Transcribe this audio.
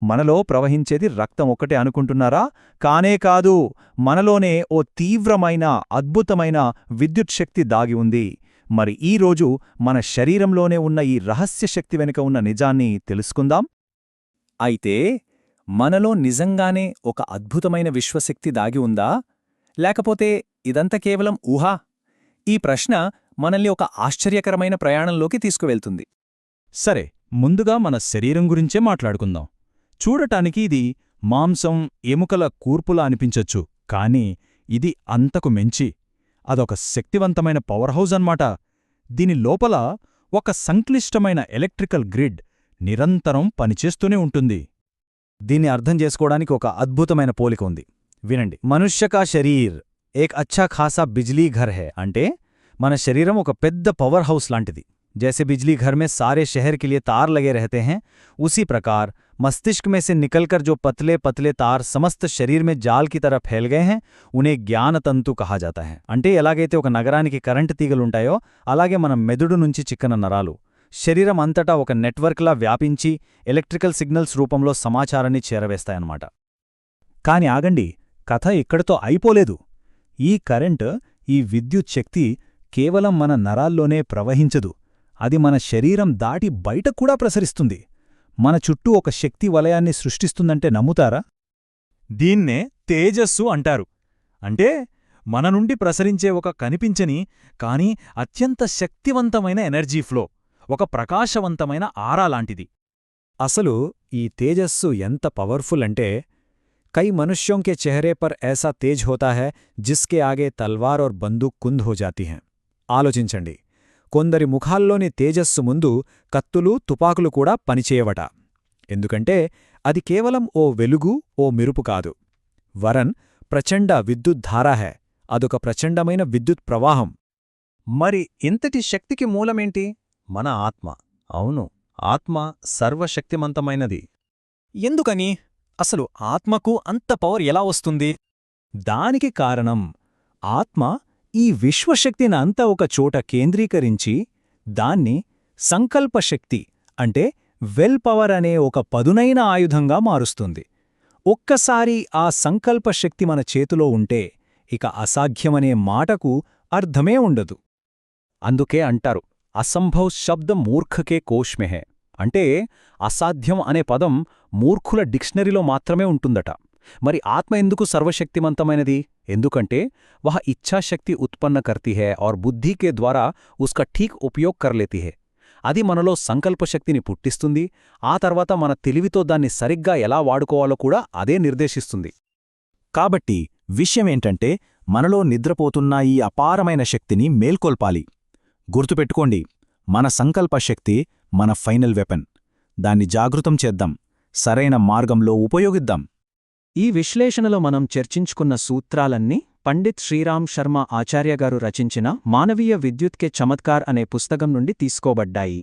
మనలో ప్రవహించేది రక్తం ఒక్కటే అనుకుంటున్నారా? కానే కాదు. మనలోనే ఓ తీవ్రమైన అద్భుతమైన విద్యుత్ శక్తి దాగి ఉంది. మరి ఈరోజు మన శరీరంలోనే ఉన్న ఈ రహస్య శక్తి వెనుక ఉన్న నిజాన్ని తెలుసుకుందాం. అయితే మనలో నిజంగానే ఒక అద్భుతమైన విశ్వశక్తి దాగి ఉందా, లేకపోతే ఇదంతా కేవలం ఊహా? ఈ ప్రశ్న మనల్ని ఒక ఆశ్చర్యకరమైన ప్రయాణంలోకి తీసుకువెళ్తుంది. సరే, ముందుగా మన శరీరం గురించే మాట్లాడుకుందాం. చూడటానికి ఇది మాంసం, ఎముకల కూర్పులా అనిపించొచ్చు, కానీ ఇది అంతకు మించి అదొక శక్తివంతమైన పవర్ హౌస్ అన్నమాట. దీని లోపల ఒక సంక్లిష్టమైన ఎలక్ట్రికల్ గ్రిడ్ నిరంతరం పనిచేస్తూనే ఉంటుంది. దీన్ని అర్థం చేసుకోవడానికి ఒక అద్భుతమైన పోలిక ఉంది, వినండి. మనుష్య కా శరీర్ ఏక్ అచ్చా ఖాసా బిజ్లీ ఘర్ హై అంటే మన శరీరం ఒక పెద్ద పవర్ హౌస్ లాంటిది. जैसे बिजली घर में सारे शहर के लिए तार लगे रहते हैं, उसी प्रकार मस्तिष्क में से निकलकर जो पतले पतले तार समस्त शरीर में जाल की तरह फैल गए हैं, उन्हें ज्ञान तंतु कहा जाता है. అంటే ఎలాగైతే ఒక నగరానికి కరెంటు తీగలుంటాయో అలాగే మన మెదడు నుంచి చిక్కన నరాలు శరీరం అంతటా ఒక నెట్వర్క్లా వ్యాపించి ఎలక్ట్రికల్ సిగ్నల్స్ రూపంలో సమాచారాన్ని చేరవేస్తాయన్నమాట. కాని ఆగండి, కథ ఇక్కడితో అయిపోలేదు. ఈ కరెంటు, ఈ విద్యుత్ శక్తి కేవలం మన నరాల్లోనే ప్రవహించదు. అది మన శరీరం దాటి బయట కూడా ప్రసరిస్తుంది. మన చుట్టూ ఒక శక్తి వలయాన్ని సృష్టిస్తుందంటే నమ్ముతారా? దీన్నే తేజస్సు అంటారు. అంటే మన నుండి ప్రసరించే ఒక కనిపించని కానీ అత్యంత శక్తివంతమైన ఎనర్జీ ఫ్లో, ఒక ప్రకాశవంతమైన ఆరా లాంటిది. అసలు ఈ తేజస్సు ఎంత పవర్ఫుల్ అంటే కई मनुष्यों के चेहरे पर ऐसा तेज होता है जिसके आगे तलवार और बंदूक कुंद हो जाती हैं. ఆలోచించండి, కొందరి ముఖాల్లోని తేజస్సు ముందు కత్తులు, తుపాకులు కూడా పనిచేయవట. ఎందుకంటే అది కేవలం ఓ వెలుగు, ఓ మెరుపు కాదు. వరన్ ప్రచండ విద్యుద్ధారా హై, అదొక ప్రచండమైన విద్యుత్ ప్రవాహం. మరి ఇంతటి శక్తికి మూలమేంటి? మన ఆత్మ. అవును, ఆత్మ సర్వశక్తిమంతమైనది. ఎందుకని? అసలు ఆత్మకు అంత పవర్ ఎలా వస్తుంది? దానికి కారణం ఆత్మ ఈ విశ్వశక్తినంతా ఒక చోట కేంద్రీకరించి దాన్ని సంకల్పశక్తి అంటే వెల్ పవర్ అనే ఒక పదునైన ఆయుధంగా మారుస్తుంది. ఒక్కసారి ఆ సంకల్పశక్తి మన చేతిలో ఉంటే ఇక అసాధ్యమనే మాటకు అర్థమే ఉండదు. అందుకే అంటారు, అసంభవ్ శబ్ద మూర్ఖకే కోష్ మే హై. అంటే అసాధ్యం అనే పదం మూర్ఖుల డిక్షనరీలో మాత్రమే ఉంటుందట. మరి ఆత్మ ఎందుకు సర్వశక్తిమంతమైనది? ఎందుకంటే వహ ఇచ్ఛాశక్తి ఉత్పన్న కర్తీ హై ఔర్ బుద్ధి కే ద్వారా ఉస్కా ఠీక్ ఉపయోగ్ కర్ లేతీ హై. అది మనలో సంకల్పశక్తిని పుట్టిస్తుంది. ఆ తర్వాత మన తెలివితో దాన్ని సరిగ్గా ఎలా వాడుకోవాలో కూడా అదే నిర్దేశిస్తుంది. కాబట్టి విషయమేంటంటే మనలో నిద్రపోతున్న ఈ అపారమైన శక్తిని మేల్కొల్పాలి. గుర్తుపెట్టుకోండి, మన సంకల్పశక్తి మన ఫైనల్ వెపన్. దాన్ని జాగృతం చేద్దాం, సరైన మార్గంలో ఉపయోగిద్దాం. ఈ విశ్లేషణలో మనం చర్చించుకున్న సూత్రాలన్నీ పండిత్ శ్రీరామ్ శర్మ ఆచార్య గారు రచించిన మానవీయ విద్యుత్ కే చమత్కార్ అనే పుస్తకం నుండి తీసుకోబడ్డాయి.